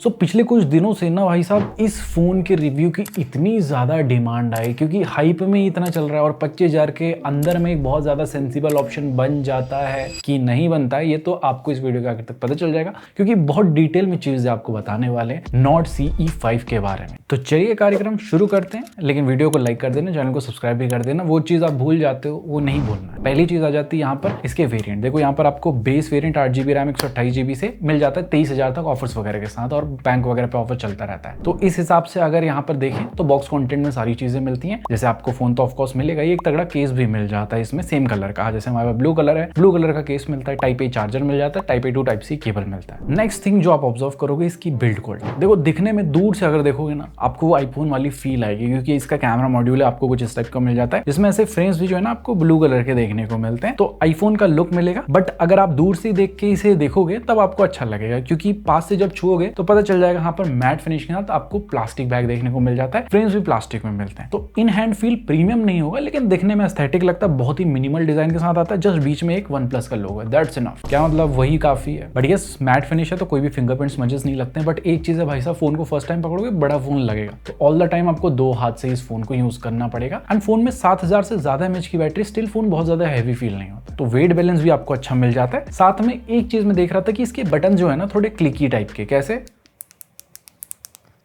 पिछले कुछ दिनों से ना भाई साहब इस फोन के रिव्यू की इतनी ज्यादा डिमांड आई क्योंकि हाइप में ही इतना चल रहा है और 25,000 के अंदर में एक बहुत ज्यादा सेंसिबल ऑप्शन बन जाता है कि नहीं बनता है, ये तो आपको इस वीडियो के आखिर तक पता चल जाएगा क्योंकि बहुत डिटेल में चीजें आपको बताने वाले हैं नॉट CE5 के बारे में। तो चलिए कार्यक्रम शुरू करते हैं, लेकिन वीडियो को लाइक कर देना, चैनल को सब्सक्राइब भी कर देना। वो चीज आप भूल जाते हो वो नहीं भूलना है। पहली चीज आ जाती है यहाँ पर इसके वेरिएंट। देखो यहाँ पर आपको base variant 8GB RAM 128GB से मिल जाता है 23,000 तक ऑफर्स वगैरह के साथ, और बैंक वगैरह पे ऑफर चलता रहता है। तो इस हिसाब से अगर यहाँ पर देखें तो बॉक्स कंटेंट में सारी चीजें मिलती हैं। जैसे आपको फोन तो ऑफकोर्स मिलेगा, ये एक तगड़ा केस भी मिल जाता है इसमें सेम कलर का। जैसे हमारे ब्लू कलर है, ब्लू कलर का केस मिलता है, टाइप A चार्जर मिल जाता है, type A to type C cable मिलता है। नेक्स्ट थिंग जो आप ऑब्जर्व करोगे इसकी बिल्ड क्वालिटी। देखो दिखने में दूर से अगर देखोगे ना आपको वो आईफोन वाली फील आएगी क्योंकि इसका कैमरा मॉड्यूल है, आपको कुछ इस टाइप का मिल जाता है जिसमें ऐसे फ्रेम्स भी जो है ना आपको ब्लू कलर के देखने को मिलते हैं। तो आईफोन का लुक मिलेगा, बट अगर आप दूर से देख के इसे देखोगे तब आपको अच्छा लगेगा क्योंकि पास से जब छुओगे तो पता चल जाएगा यहाँ पर मैट फिनिश के साथ आपको प्लास्टिक बैग देखने को मिल जाता है, फ्रेम्स भी प्लास्टिक में मिलते हैं। तो इन हैंड फील प्रीमियम नहीं होगा लेकिन दिखने में एस्थेटिक लगता है, बहुत ही मिनिमल डिजाइन के साथ आता है। जस्ट बीच में एक OnePlus का लोगो है, दैट्स इनफ। क्या मतलब वही काफी है। बट यस मैट फिनिश है तो कोई भी फिंगरप्रिंट स्मजेस नहीं लगते हैं। बट एक चीज है भाई साहब, फोन को फर्स्ट टाइम पकड़ोगे बड़ा फोन लगेगा, तो ऑल द टाइम आपको दो हाथ से इस फोन को यूज करना पड़ेगा। एंड फोन में 7000 से ज्यादा mAh की बैटरी, स्टिल फोन बहुत ज्यादा हैवी फील नहीं होता। तो वेट बैलेंस भी आपको अच्छा मिल जाता है। साथ में एक चीज मैं देख रहा था कि इसके बटन जो है ना थोड़े क्लिकी टाइप के, कैसे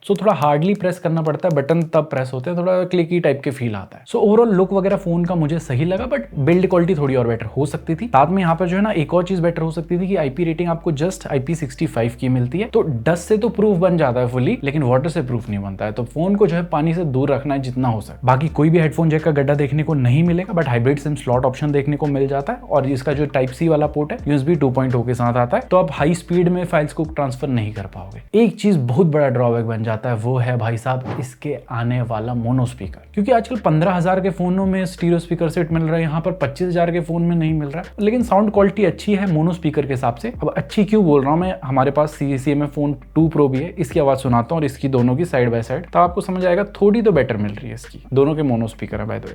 थोड़ा हार्डली प्रेस करना पड़ता है, बटन तब प्रेस होते हैं, थोड़ा क्लिकी टाइप के फील आता है। ओवरऑल लुक वगैरह फोन का मुझे सही लगा, बट बिल्ड क्वालिटी थोड़ी और बेटर हो सकती थी। साथ में यहाँ पर जो है ना एक और चीज बेटर हो सकती थी कि IP रेटिंग आपको जस्ट IP65 की मिलती है। तो डस्ट से तो प्रूफ बन जाता है फुली, लेकिन वाटर से प्रूफ नहीं बनता है। तो फोन को जो है पानी से दूर रखना है जितना हो सके। बाकी कोई भी हेडफोन जैक का गड्ढा देखने को नहीं मिलेगा, but hybrid SIM slot option देखने को मिल जाता है। और इसका जो टाइप C वाला पोर्ट है USB 2.0 के साथ आता है, तो आप हाई स्पीड में फाइल्स को ट्रांसफर नहीं कर पाओगे। एक चीज बहुत बड़ा ड्रॉबैक बन जाता है, वो है भाई साहब इसके आने वाला मोनो स्पीकर। क्योंकि आजकल 15,000 के फोनों में स्टीरियो स्पीकर सेट मिल रहा है, यहाँ पर 25,000 के फोन में नहीं मिल रहा है। लेकिन साउंड क्वालिटी अच्छी है मोनो स्पीकर के हिसाब से। अब अच्छी क्यों बोल रहा हूँ मैं, हमारे पास CECM फोन 2 Pro भी है, इसकी आवाज सुनाता हूँ और इसकी दोनों की साइड बाय साइड, तो आपको समझ आएगा थोड़ी तो बेटर मिल रही है इसकी। दोनों के मोनो स्पीकर है by the way.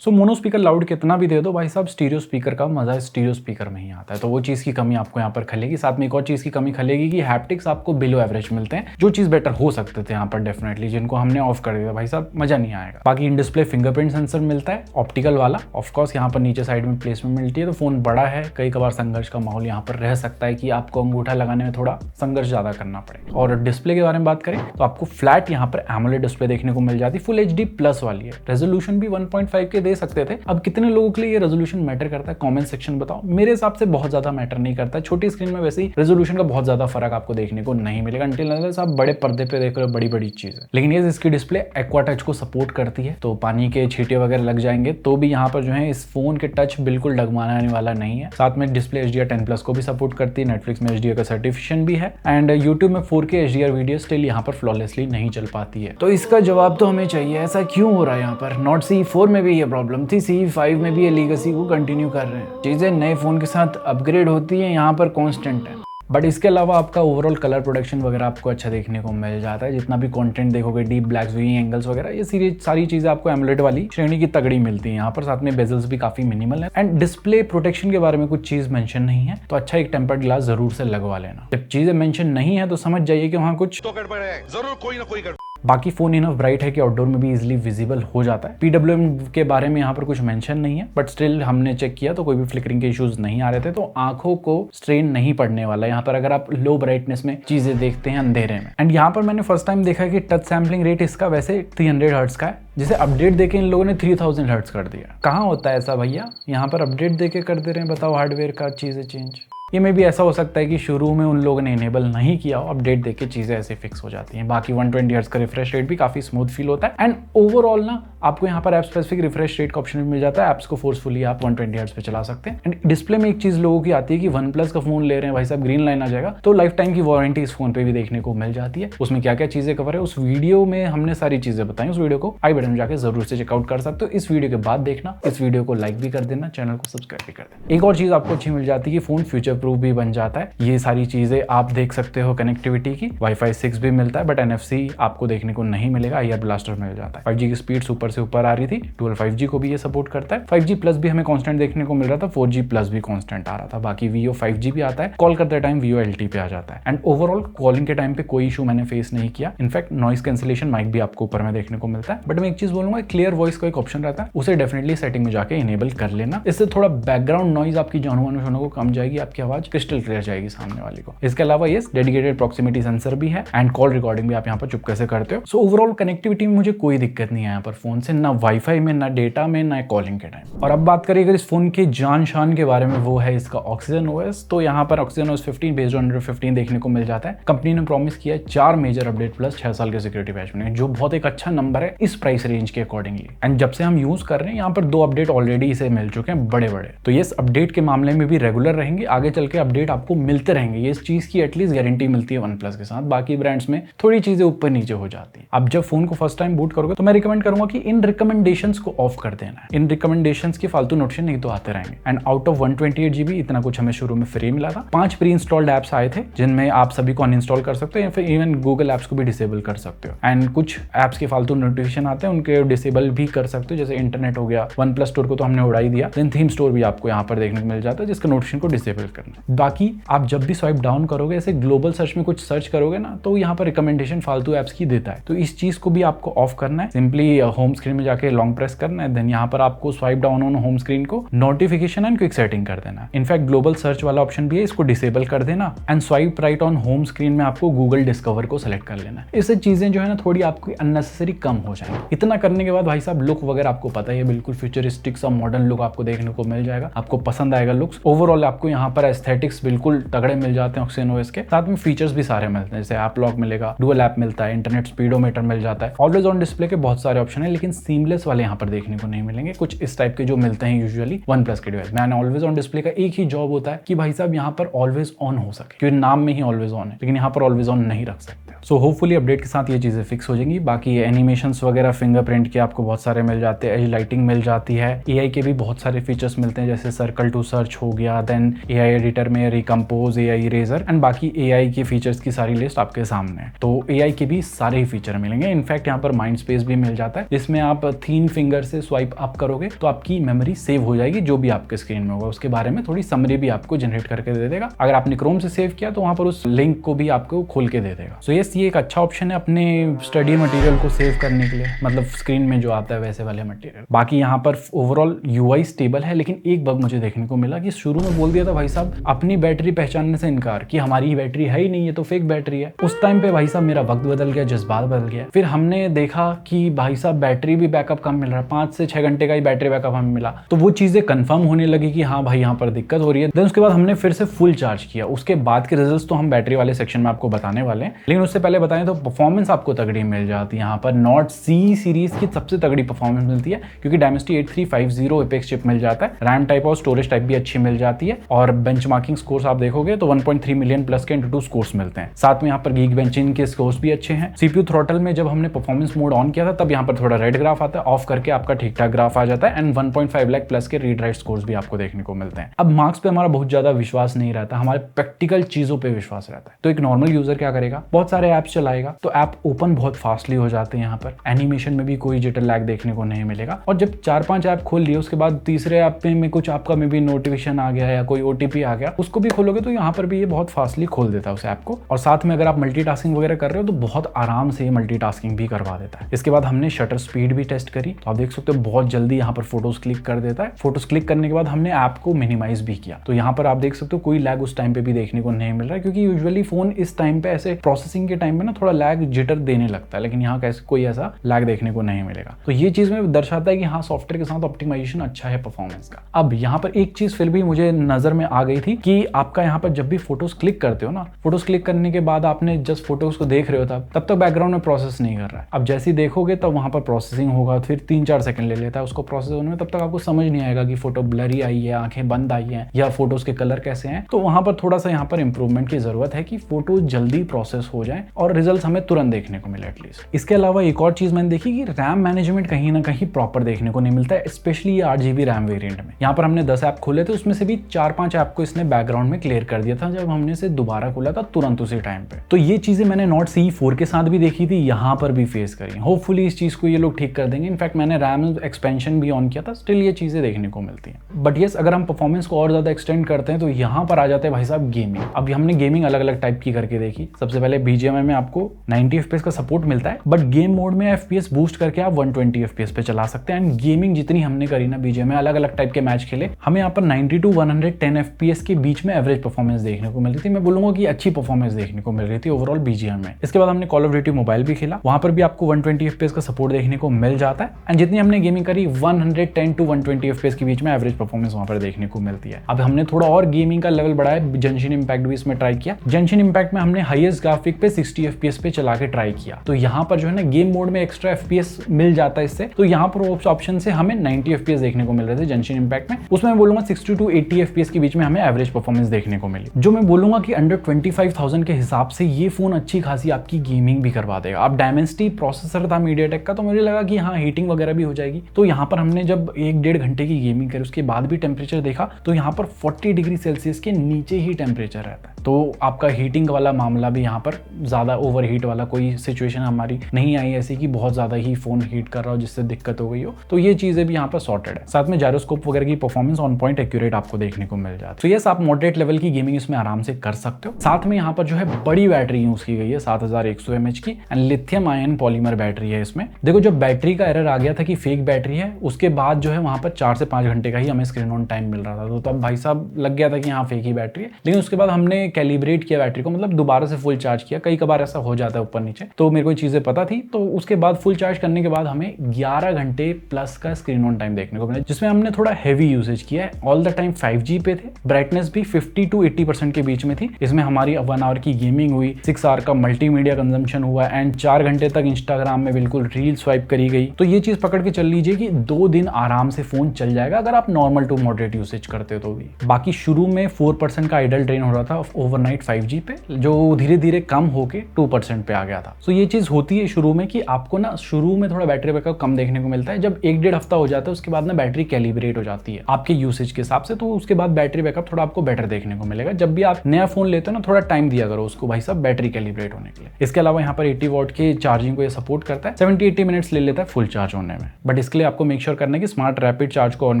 Mono speaker loud कितना भी दे दो भाई साहब, स्टीरियो स्पीकर का मजा स्टीरियो स्पीकर में ही आता है। तो वो चीज की कमी आपको यहाँ पर खलेगी। साथ में एक और चीज की कमी खलेगी कि हैप्टिक्स आपको बिलो एवरेज मिलते हैं, जो चीज बेटर हो सकते थे यहाँ पर डेफिनेटली, जिनको हमने ऑफ कर दिया भाई साहब मजा नहीं आएगा। बाकी इन डिस्प्ले फिंगरप्रिंट सेंसर मिलता है ऑप्टिकल वाला, ऑफकोर्स यहाँ पर नीचे साइड में प्लेसमेंट मिलती है। तो फोन बड़ा है, कई कबार संघर्ष का माहौल यहाँ पर रह सकता है कि आपको अंगूठा लगाने में थोड़ा संघर्ष ज्यादा करना पड़ेगा। और डिस्प्ले के बारे में बात करें तो आपको फ्लैट यहाँ पर एमोलेड डिस्प्ले देखने को मिल जाती है, फुल HD+ वाली है। रेजोल्यूशन भी 1.5 के दे सकते थे। अब कितने लोगों के लिए ये रेजोल्यूशन मैटर करता है, कमेंट सेक्शन बताओ। मेरे हिसाब से बहुत ज्यादा मैटर नहीं करता है। छोटी स्क्रीन में वैसे ही रेजोल्यूशन का बहुत ज्यादा फर्क आपको देखने को नहीं मिलेगा अंटिल अनलेस आप बड़े पर्दे पे देख रहे हो बड़ी बड़ी चीज है। लेकिन ये इसकी डिस्प्ले एक्वा टच को सपोर्ट करती है, तो पानी के छींटे वगैरह लग जाएंगे तो भी यहाँ पर जो है इस फोन के टच बिल्कुल डगमगाने वाला नहीं है। साथ में डिस्प्ले HDR10+ को भी सपोर्ट करती है, नेटफ्लिक्स में HDR का सर्टिफिकेशन भी है, एंड यूट्यूब में 4K HDR वीडियो स्टिल यहाँ पर फ्लॉलेसली नहीं चल पाती है। तो इसका जवाब तो हमें चाहिए, ऐसा क्यों हो रहा है यहाँ पर। नॉट CE4 में भी ये प्रॉब्लम थी, CE5 में भी ये लीगेसी को कंटिन्यू कर रहे हैं। चीजें नए फोन के साथ अपग्रेड होती हैं, यहाँ पर कांस्टेंट है। बट इसके अलावा आपका ओवरऑल कलर प्रोडक्शन वगैरह आपको अच्छा देखने को मिल जाता है। जितना भी कंटेंट देखोगे, डीप ब्लैक्स, व्यूइंग एंगल्स वगैरह, ये सारी चीजें आपको एमोलेड वाली श्रेणी की तगड़ी मिलती है यहाँ पर। साथ में बेजल्स भी काफी मिनिमल है। एंड डिस्प्ले प्रोटेक्शन के बारे में कुछ चीज मेंशन नहीं है, तो अच्छा एक टेम्पर्ड ग्लास जरूर से लगवा लेना। जब चीजें मेंशन नहीं है तो समझ जाइए कि वहाँ कुछ तो गड़बड़ है, जरूर कोई ना कोई गड़बड़। बाकी फोन इनफ ब्राइट है कि आउटडोर में भी इजीली विजिबल हो जाता है। PWM के बारे में यहाँ पर कुछ मेंशन नहीं है, बट स्टिल हमने चेक किया तो कोई भी फ्लिकरिंग के इश्यूज नहीं आ रहे थे, तो आंखों को स्ट्रेन नहीं पड़ने वाला यहाँ पर अगर आप लो ब्राइटनेस में चीजें देखते हैं अंधेरे में। एंड यहाँ पर मैंने फर्स्ट टाइम देखा कि टच सैम्पलिंग रेट इसका वैसे 300 हर्ट्ज का है, जिसे अपडेट देके इन लोगों ने 3000 हर्ट्ज कर दिया। कहाँ होता है ऐसा भैया, यहाँ पर अपडेट देके कर दे रहे हैं, बताओ हार्डवेयर का चीजें चेंज। ये में भी ऐसा हो सकता है कि शुरू में उन लोगों ने इनेबल नहीं किया हो, अपडेट देके चीजें ऐसे फिक्स हो जाती हैं। बाकी 120 हर्ट्ज का रिफ्रेश रेट भी काफी स्मूथ फील होता है। एंड ओवरऑल ना आपको यहाँ पर ऐप स्पेसिफिक रिफ्रेश रेट का ऑप्शन भी मिल जाता है, एप्स को फोर्सफुली आप 120 हर्ट्ज पे चला सकते हैं। एंड डिस्प्ले में एक चीज लोगों की आती है कि OnePlus का फोन ले रहे हैं भाई साहब, ग्रीन लाइन आ जाएगा, तो लाइफ टाइम की वारंटी इस फोन पे भी देखने को मिल जाती है। उसमें क्या क्या चीजें कवर है उस वीडियो में हमने सारी चीजें बताई, उस वीडियो को आई बटन में जाकर जरूर से चेकआउट कर सकते हो। इस वीडियो के बाद देखना, इस वीडियो को लाइक भी कर देना, चैनल को सब्सक्राइब भी कर देना। एक और चीज आपको अच्छी मिल जाती है कि फोन फ्यूचर प्रूफ भी बन जाता है। ये सारी चीजें आप देख सकते हो कनेक्टिविटी की। वाईफाई 6 भी मिलता है बट NFC आपको देखने को नहीं मिलेगा, IR ब्लास्टर मिल जाता है। 5G की स्पीड सुपर से ऊपर आ रही थी। डुअल 5G को भी ये सपोर्ट करता है। 5G प्लस भी हमें कांस्टेंट देखने को मिल रहा था, 4G प्लस भी कांस्टेंट आ रहा था। बाकी Vio 5G भी आता है, कॉल करते टाइम Vio LTE पे आ जाता है। एंड ओवरऑल कॉलिंग के टाइम पे कोई इशू मैंने फेस नहीं किया। इनफैक्ट नॉइस कैंसिलेशन माइक भी आपको ऊपर में देखने को मिलता है। बट मैं एक चीज बोलूंगा, क्लियर वॉइस का एक ऑप्शन रहता है, उसे डेफिनेटली सेटिंग में जाके इनेबल कर लेना। इससे थोड़ा बैकग्राउंड नॉइज आपकी जानो मानो सुनो को कम जाएगी, आपकी आवाज क्रिस्टल क्लियर जाएगी सामने वाले को। इसके अलावा ये डेडिकेटेड प्रॉक्सिमिटी सेंसर भी है एंड कॉल रिकॉर्डिंग भी आप यहाँ पर चुपके से करते हो। सो ओवरऑल कनेक्टिविटी में मुझे कोई दिक्कत नहीं है यहाँ पर फोन से, ना वाईफाई में, ना डेटा में, ना कॉलिंग के टाइम। और अब बात करें अगर इस फोन के जान शान के बारे में, वो है इसका ऑक्सीजन OS। तो यहाँ पर oxygen OS 15 based on Android 15 देखने को मिल जाता है। कंपनी ने प्रॉमिस किया है 4 मेजर अपडेट प्लस 6 साल के सिक्योरिटी पैच में, जो बहुत एक अच्छा नंबर है इस प्राइस रेंज के अकॉर्डिंगली। एंड जब से हम यूज कर रहे हैं यहाँ पर 2 अपडेट ऑलरेडी इसे मिल चुके हैं बड़े बड़े। तो ये अपडेट के मामले में भी रेगुलर रहेंगे, आगे चल के अपडेट आपको मिलते रहेंगे। ये इस चीज की एटलीस्ट गारंटी मिलती है OnePlus के साथ। बाकी ब्रांड्स में थोड़ी चीजें ऊपर नीचे हो जाती है। अब जब फोन को फर्स्ट टाइम बूट करोगे तो मैं रिकमेंड करूंगा कि इन रिकमेंडेशंस को ऑफ कर देना है। इन रिकमेंडेशंस की फालतू नोटिफिकेशन नहीं तो आते रहेंगे। एंड आउट ऑफ 128 GB इतना कुछ हमें शुरू में फ्री मिला था। 5 प्री इंस्टॉल्ड एप्स आए थे जिनमें आप सभी को अनइंस्टॉल कर सकते हो या फिर इवन गूगल एप्स को भी डिसेबल कर सकते हो। एंड कुछ एप्स के फालतू नोटिफिकेशन आते हैं, उनके डिसेबल भी कर सकते हो, जैसे इंटरनेट हो गया। OnePlus स्टोर को तो हमने उड़ा ही दिया। देन थीम स्टोर भी आपको यहाँ पर देखने को मिल जाता है, जिसका नोटिफिकेशन को डिसेबल करना। बाकी आप जब भी स्वाइप डाउन करोगे, ऐसे ग्लोबल सर्च में कुछ सर्च करोगे ना, तो यहाँ पर रिकमेंडेशन फालतू एप्स की देता है। तो इस चीज को भी आपको ऑफ करना है। सिंपली होम स्क्रीन में जाके लॉन्ग प्रेस करना है, देन यहाँ पर आपको swipe down on home screen को नोटिफिकेशन एंड क्विक सेटिंग कर देना है। इनफैक्ट ग्लोबल सर्च वाला ऑप्शन भी है, इसको डिसेबल कर देना। And swipe right on home screen में आपको गूगल डिस्कवर को सेलेक्ट कर लेना है। इससे चीजें जो है ना थोड़ी आपकी अननेसेसरी कम हो जाएंगी। इतना करने के बाद भाई साहब लुक वगैरह आपको पता ही है, बिल्कुल फ्यूचरिस्टिक सा मॉडर्न लुक आपको देखने को मिल जाएगा। आपको पसंद आएगा लुक्स। ओवरऑल आपको यहाँ पर एस्थेटिक्स बिल्कुल तगड़े मिल जाते हैं ऑक्सीजन OS के साथ में। फीचर्स भी सारे मिलते हैं, जैसे ऐप लॉक मिलेगा, डुअल ऐप मिलता है, इंटरनेट स्पीडोमीटर मिल जाता है, ऑलवेज ऑन डिस्प्ले के बहुत सारे ऑप्शन है, लेकिन सीमलेस वाले यहाँ पर देखने को नहीं मिलेंगे। कुछ इस टाइप के जो मिलते हैं यूजुअली OnePlus के डिवाइस में। ऑलवेज ऑन डिस्प्ले का एक ही जॉब होता है कि भाई साहब यहाँ पर ऑलवेज ऑन हो सके, क्योंकि नाम में ही ऑलवेज ऑन है, लेकिन यहाँ पर ऑलवेज ऑन नहीं रख सकते। सो होपफुली अपडेट के साथ ये चीजें फिक्स हो जाएंगी। बाकी एनिमेशंस वगैरह फिंगरप्रिंट के आपको बहुत सारे मिल जाते हैं, एज लाइटिंग मिल जाती है, AI के भी बहुत सारे फीचर्स मिलते हैं, जैसे सर्कल टू सर्च हो गया, देन AI एडिटर में रिकम्पोज, AI इरेजर एंड बाकी AI के फीचर्स की सारी लिस्ट आपके सामने है। तो AI के भी सारे ही फीचर मिलेंगे। इनफैक्ट यहाँ पर माइंड स्पेस भी मिल जाता है, जिसमें आप 3 फिंगर से स्वाइप अप करोगे तो आपकी मेमोरी सेव हो जाएगी, जो भी आपके स्क्रीन में होगा उसके बारे में थोड़ी समरी भी आपको जनरेट करके दे देगा। अगर आपने क्रोम से सेव किया तो वहां पर उस लिंक को भी आपको खोल के दे देगा। सो यस, ये एक अच्छा ऑप्शन है अपने स्टडी मटेरियल को सेव करने के लिए, मतलब स्क्रीन में जो आता है वैसे वाले मटेरियल। बाकी यहाँ पर ओवरऑल UI स्टेबल है, लेकिन एक बग मुझे देखने को मिला कि शुरू में बोल दिया था भाई साहब अपनी बैटरी पहचानने से इनकार, कि हमारी बैटरी है ही नहीं, ये तो फेक बैटरी है। उस टाइम पे भाई साहब मेरा वक्त बदल गया, जज्बात बदल गया। फिर हमने देखा कि भाई साहब बैटरी भी बैकअप कम मिल रहा है, 5 से 6 घंटे का ही बैटरी बैकअप हमें मिला। तो वो चीजें कंफर्म होने लगी कि हाँ भाई यहाँ पर दिक्कत हो रही है। देन उसके बाद हमने फिर से फुल चार्ज किया। उसके बाद के रिजल्ट्स तो हम बैटरी वाले सेक्शन में आपको बताने वाले हैं, लेकिन उससे पहले बताएं तो परफॉर्मेंस आपको तगड़ी मिल जाती है। यहाँ पर नॉट C सीरीज की सबसे तगड़ी परफॉर्मेंस मिलती है, क्योंकि Dimensity 8350 एपेक्स चिप मिल जाता है। रैम टाइप और स्टोरेज टाइप भी अच्छी मिल जाती है। और बेंचमार्किंग स्कोर्स आप देखोगे तो 1.3 मिलियन प्लस के इंटू 2 स्कोर्स मिलते हैं। साथ में यहाँ पर Geekbench के स्कोर्स भी अच्छे हैं। CPU थ्रॉटल में जब हमने परफॉर्मेंस मोड ऑन किया था तब यहाँ पर थोड़ा रेड ग्राफ आता है, ऑफ करके आपका ठीक ठाक ग्राफ आ जाता है। एंड 1.5 लाख प्लस के रीड राइट स्कोर्स भी आपको देखने को मिलते हैं। अब मार्क्स पे हमारा बहुत ज्यादा विश्वास नहीं रहता, हमारे प्रैक्टिकल चीजों पे विश्वास रहता है। तो एक नॉर्मल यूजर क्या करेगा, बहुत सारे ऐप्स चलाएगा तो ऐप ओपन बहुत फास्टली हो जाते हैं। यहाँ पर एनिमेशन में भी कोई जिटर लैग देखने को नहीं मिलेगा। और जब 4-5 ऐप खोल लिए उसके बाद तीसरे ऐप में कुछ आपका में भी नोटिफिकेशन आ गया या कोई OTP आ गया, उसको भी खोलोगे तो यहाँ पर भी ये बहुत फास्टली खोल देता है उस ऐप को। और साथ में अगर आप मल्टीटास्किंग वगैरह कर रहे हो तो बहुत आराम से मल्टीटास्किंग भी करवा देता है। इसके बाद हमने शटर स्पीड भी टेस्ट करी, तो आप देख सकते हो बहुत जल्दी यहाँ पर फोटोज क्लिक कर देता है। फोटोज क्लिक करने के बाद हमने ऐप को मिनिमाइज भी किया, तो यहाँ पर आप देख सकते हो कोई लैग उस टाइम पे भी देखने को नहीं मिल रहा है, क्योंकि यूजुअली फोन इस टाइम पे ऐसे प्रोसेसिंग के टाइम पे ना थोड़ा लैग जिटर देने लगता है, लेकिन यहाँ कैसे कोई ऐसा लैग देखने को नहीं मिलेगा। तो ये चीज में दर्शाता है कि हाँ सॉफ्टवेयर के साथ ऑप्टिमाइजेशन अच्छा है परफॉर्मेंस का। अब यहाँ पर एक चीज फिर भी मुझे नजर में आ गई थी कि आपका यहाँ पर जब भी फोटोज क्लिक करते हो ना, फोटोज क्लिक करने के बाद आपने जस्ट फोटोज को देख रहे हो तब तक बैकग्राउंड में प्रोसेस नहीं कर रहा है। अब जैसे ही देखोगे तब वहां पर प्रोसेसिंग होगा, फिर 3-4 सेकंड ले लेता है उसको प्रोसेस होने में। तब तक आपको समझ नहीं आएगा कि फोटो ब्लरी आई है, आंखें बंद आई है, या फोटोज के कलर कैसे हैं। तो वहां पर थोड़ा सा यहाँ पर इंप्रूवमेंट की जरूरत है कि फोटो जल्दी प्रोसेस हो जाए और रिजल्ट हमें तुरंत देखने को मिले एटलीस्ट। इसके अलावा एक और चीज मैंने देखी कि रैम मैनेजमेंट कहीं ना कहीं प्रॉपर देखने को नहीं मिलता है, स्पेशली 8 GB रैम वेरिएंट में। यहाँ पर हमने 10 ऐप खोले थे, उसमें से भी 4-5 ऐप को इसने बैकग्राउंड में क्लियर कर दिया था जब हमने इसे दोबारा खोला था तुरंत उसी टाइम पे। तो ये चीजें मैंने नोट C4 के साथ भी देखी थी, यहाँ पर भी फेस करी। होपफुली इस चीज को ये लोग ठीक कर देंगे। इनफैक्ट मैंने रैम एक्सपेंशन भी ऑन किया था, स्टिल ये चीजें देखने को मिलती हैं। बट यस, अगर हम परफॉर्मेंस को और ज्यादा एक्सटेंड करते हैं तो यहाँ पर आ जाते हैं भाई साहब गेमिंग। अभी हमने गेमिंग अलग अलग टाइप की करके देखी। सबसे पहले BGMI में आपको 90 FPS का सपोर्ट मिलता है, बट गेम मोड में FPS बूस्ट करके आप 120 FPS पे चला सकते हैं। एंड गेमिंग जितनी हमने करी ना BGMI, अलग अलग टाइप के मैच खेले, हमें यहाँ पर 90 to 110 FPS के बीच में एवरेज परफॉर्मेंस देखने को मिल रही थी। मैं बोलूंगा कि अच्छी परफॉर्मेंस देखने को मिल रही थी ओवरऑल BGMI में। इसके बाद हमने कॉल ऑफ ड्यूटी मोबाइल भी खेला, वहां पर भी आपको 120 FPS का सपोर्ट देखने को मिल जाता है। एंड जितनी हमने गेमिंग करी 110 to 120 FPS के बीच में एवरेज परफॉर्मेंस वहां पर देखने को मिलती है। अब हमने थोड़ा और गेमिंग का लेवल बढ़ाया, जेंशिन इंपैक्ट भी इसमें ट्राई किया। जेंशिन इंपैक्ट में हमने हाईएस्ट ग्राफिक पे 60 FPS पे चला के ट्राई किया। तो यहाँ पर जो है ना गेम मोड में एक्स्ट्रा FPS मिल जाता है इससे। तो यहाँ पर ऑप्शन से हमें 90 FPS देखने को मिल रहे थे जेंशिन इंपैक्ट में। उसमें मैं बोलूंगा 60 to 80 FPS के बीच में हमें एवरेज परफॉर्मेंस देखने को मिली, जो मैं बोलूंगा कि अंडर 25,000 के हिसाब से ये फोन अच्छी खासी आपकी गेमिंग भी करवा देगा। अब डायमेंसिटी प्रोसेसर था मीडियाटेक का, तो मुझे लगा कि हाँ हीटिंग वगैरह भी हो जाएगी। तो यहाँ पर हमने जब 1-1.5 घंटे की गेमिंग करी, उसके बाद भी टेम्परेचर देखा तो यहाँ पर 40 डिग्री सेल्सियस के नीचे ही टेम्परेचर रहता है। तो आपका हीटिंग वाला मामला भी यहाँ पर ज्यादा ओवर हीट वाला कोई सिचुएशन हमारी नहीं आई ऐसी कि बहुत ज्यादा ही फोन हीट कर रहा हो जिससे दिक्कत हो गई हो। तो ये चीजें भी यहाँ पर सॉर्टेड है। साथ में जायरोस्कोप वगैरह की परफॉर्मेंस ऑन पॉइंट एक्यूरेट आपको देखने को मिल जाता है। तो यस, आप मॉडरेट लेवल की गेमिंग इसमें आराम से कर सकते हो। साथ में यहाँ पर जो है बड़ी बैटरी यूज की गई है 7100 mAh की, and lithium ion polymer battery है इसमें। देखो, जब बैटरी का एरर आ गया था कि फेक बैटरी है, उसके बाद जो है वहां पर 4 से 5 घंटे का ही हमें स्क्रीन ऑन टाइम मिल रहा था। तो तब भाई साहब लग गया था कि हाँ फेक ही बैटरी है। लेकिन उसके बाद हमने कैलिब्रेट किया बैटरी को, मतलब दोबारा से फुल चार्ज किया। कई कबार ऐसा हो जाता है ऊपर नीचे, तो मेरे को चीजें पता थी। तो उसके बाद फुल चार्ज करने के बाद हमें 11 घंटे प्लस का स्क्रीन ऑन टाइम देखने को मिला, जिसमें हमने थोड़ा हैवी यूसेज किया है। ऑल द टाइम 5G पे थे, ब्राइटनेस भी 50 to 80% के बीच में थी। इसमें हमारी 1 आवर की गेमिंग हुई, 6 आवर का मल्टीमीडिया कंजम्पशन हुआ, एंड 4 घंटे तक इंस्टाग्राम में बिल्कुल रील स्वाइप करी गई। तो ये चीज पकड़ के चल लीजिए कि 2 दिन आराम से फोन चल जाएगा अगर आप नॉर्मल टू मॉडरेट यूसेज करते हो तो भी। बाकी शुरू में 4% का आइडल ड्रेन हो रहा था ओवरनाइट 5G पे, जो धीरे धीरे कम होके 2% पे आ गया था। तो ये चीज होती है शुरू में कि आपको ना शुरू में थोड़ा बैटरी बैकअप कम देखने को मिलता है। जब 1-1.5 हफ्ता हो जाता है उसके बाद ना बैटरी कैलिब्रेट हो जाती है आपके यूसेज के हिसाब से, तो उसके बाद बैटरी बैकअप थोड़ा आपको बेटर देखने को मिलेगा। जब भी आप नया फोन लेते हो ना, थोड़ा टाइम दिया करो उसको भाई साहब बैटरी कैलिब्रेट होने के लिए। इसके अलावा यहाँ पर 80 वॉट के चार्जिंग को ये सपोर्ट करता है। 70-80 मिनट्स ले लेता है फुल चार्ज होने में, बट इसके लिए आपको मेक श्योर करना है कि स्मार्ट रैपिड चार्ज को ऑन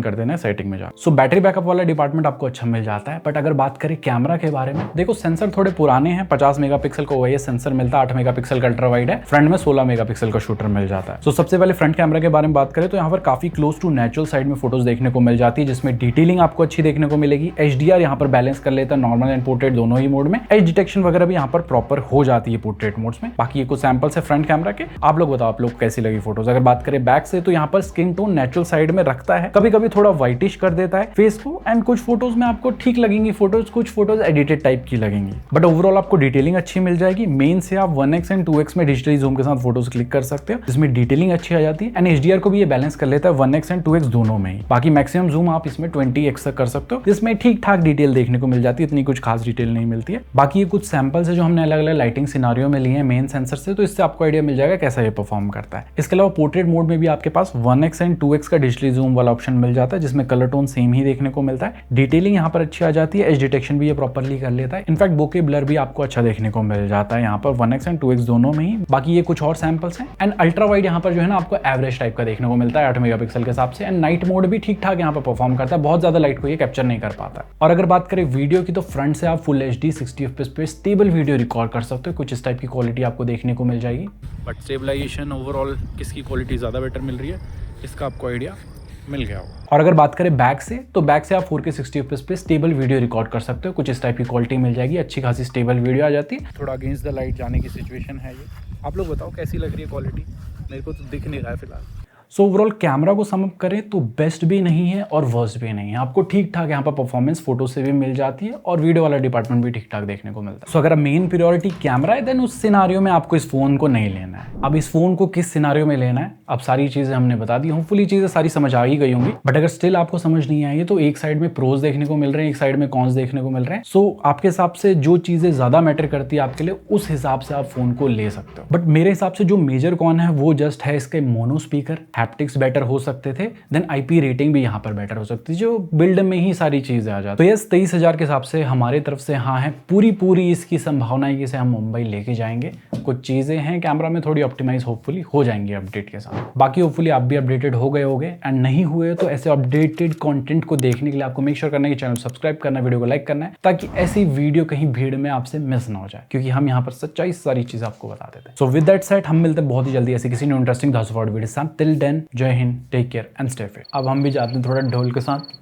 कर देना है सेटिंग में जा। सो बैटरी बैकअप वाला डिपार्टमेंट आपको अच्छा मिल जाता है। बट अगर बात करें कैमरा के बारे में, देखो सेंसर थोड़े पुराने हैं। 50 मेगापिक्सल का OIS सेंसर मिलता है, 8 मेगापिक्सल का अल्ट्रा वाइड है, फ्रंट में 16 मेगापिक्सल का शूटर मिल जाता है। सो सबसे पहले फ्रंट कैमरा के बारे में बात करें तो यहाँ पर काफी क्लोज टू नेचुरल साइड में फोटोज देखने को मिल जाती है, जिसमें डिटेलिंग आपको अच्छी देखने को मिलेगी। HDR यहाँ पर बैलेंस कर लेता है नॉर्मल एंड पोर्ट्रेट दोनों ही मोड में। एज डिटेक्शन वगैरह भी यहाँ पर प्रॉपर हो जाती है पोर्ट्रेट मोड्स में। बाकी ये कुछ सैंपल्स है फ्रंट कैमरा के। आप लोग बताओ आप लोग कैसी लगी फोटोज। अगर बात करें बैक से तो यहाँ पर स्किन टोन नेचुरल साइड में रखता है, कभी कभी थोड़ा व्हाइटिश कर देता है फेस को, एंड कुछ फोटोज में आपको ठीक लगेंगी फोटोज, कुछ फोटोज एडिटेड टाइप की लगेंगी। बट ओवरऑल आपको डिटेलिंग अच्छी मिल जाएगी। मेन से आप 1x एंड 2x में डिजिटली जूम के साथ फोटोज क्लिक कर सकते हो, जिसमें डिटेलिंग अच्छी आ जाती है। एंड HDR को भी ये बैलेंस कर लेता है 1x एंड 2x दोनों में ही। बाकी मैक्सिमम जूम आप इसमें 20x तक कर सकते हो, जिसमें ठीक ठाक डिटेल देखने को मिल जाती है, इतनी कुछ खास डिटेल नहीं मिलती है। बाकी ये कुछ सैंपल्स है जो हमने अलग अलग लाइटिंग सिनारियो में लिए हैं मेन सेंसर से, तो इससे आपको आइडिया मिल जाएगा कैसा ये परफॉर्म करता है। इसके अलावा पोर्ट्रेट मोड में भी आपके पास 1x एंड 2x का डिजिटली जूम वाला ऑप्शन मिल जाता है, जिसमें कलर टोन सेम ही देखने को मिलता है। डिटेलिंग यहाँ पर अच्छी आ जाती है, एज डिटेक्शन भी ये प्रॉपर्ली कर लेता है। इनफैक्ट बोके ब्लर भी आपको अच्छा देखने को मिल जाता है यहाँ पर 1x एंड 2x दोनों में ही। बाकी ये कुछ और सैंपल्स हैं। एंड अल्ट्रा वाइड यहाँ पर जो है ना आपको एवरेज टाइप का देखने को मिलता है 8 मेगापिक्सल के हिसाब से। एंड नाइट मोड भी ठीक ठाक यहाँ पर परफॉर्म करता है, बहुत ज्यादा लाइट को ये कैप्चर नहीं कर पाता। और अगर बात करें वीडियो की तो फ्रंट से आप फुल HD 60 FPS पे स्टेबल वीडियो रिकॉर्ड कर सकते हो। कुछ इस टाइप की क्वालिटी आपको देखने को मिल जाएगी। बट स्टेबलाइजेशन ओवरऑल किसकी क्वालिटी ज्यादा बेटर मिल रही है इसका आपको आइडिया मिल गया होगा। और अगर बात करें बैक से तो बैक से आप 4K 60 FPS पे स्टेबल वीडियो रिकॉर्ड कर सकते हो। कुछ इस टाइप की क्वालिटी मिल जाएगी, अच्छी खासी स्टेबल वीडियो आ जाती है। थोड़ा अगेंस्ट द लाइट जाने की सिचुएशन है ये। आप लोग बताओ कैसी लग रही है क्वालिटी, मेरे को तो दिख नहीं रहा है फिलहाल। सो ओवरऑल कैमरा को सम अप करें तो बेस्ट भी नहीं है और वर्स्ट भी नहीं है। आपको ठीक ठाक यहाँ पर परफॉर्मेंस फोटो से भी मिल जाती है और वीडियो वाला डिपार्टमेंट भी ठीक ठाक देखने को मिलता है। सो अगर मेन प्रायोरिटी कैमरा है देन उस सिनारियो में आपको इस फोन को नहीं लेना है। अब इस फोन को किस सिनारियो में लेना है, अब सारी चीजें हमने बता दी। होपफुली चीजें सारी समझ आ ही गई होंगी। बट अगर स्टिल आपको समझ नहीं आई है तो एक साइड में प्रोज देखने को मिल रहे हैं, एक साइड में कॉन्स देखने को मिल रहे हैं। सो आपके हिसाब से जो चीजें ज्यादा मैटर करती है आपके लिए, उस हिसाब से आप फोन को ले सकते हो। बट मेरे हिसाब से जो मेजर कॉन है वो जस्ट है इसके मोनो स्पीकर। हैप्टिक्स बेटर हो सकते थे, देन आईपी रेटिंग भी यहाँ पर बेटर हो सकती थी, जो बिल्ड में ही सारी चीजें आ जाती। तो यस 23,000 के हिसाब से हमारी तरफ से हाँ है, पूरी इसकी संभावना है कि इसे हम मुंबई लेके जाएंगे। कुछ चीजें हैं कैमरा में थोड़ी ऑप्टिमाइज होपफुली हो जाएंगी अपडेट के साथ। बाकी होपफुली आप भी अपडेटेड हो गए होगे, एंड नहीं हुए तो ऐसे अपडेटेड कंटेंट को देखने के लिए आपको मेक श्योर करना है कि चैनल सब्सक्राइब करना, वीडियो को लाइक करना है, ताकि ऐसी वीडियो कहीं भीड़ में आपसे मिस ना हो जाए, क्योंकि हम यहाँ पर सच्चाई सारी चीजें आपको बता देते हैं। सो विद दैट सेड हम मिलते हैं बहुत ही जल्दी ऐसे किसी न्यू इंटरेस्टिंग वीडियो के साथ। Till then Jai Hind, take care and stay fit. अब हम भी जाते हैं थोड़ा ढोल के साथ।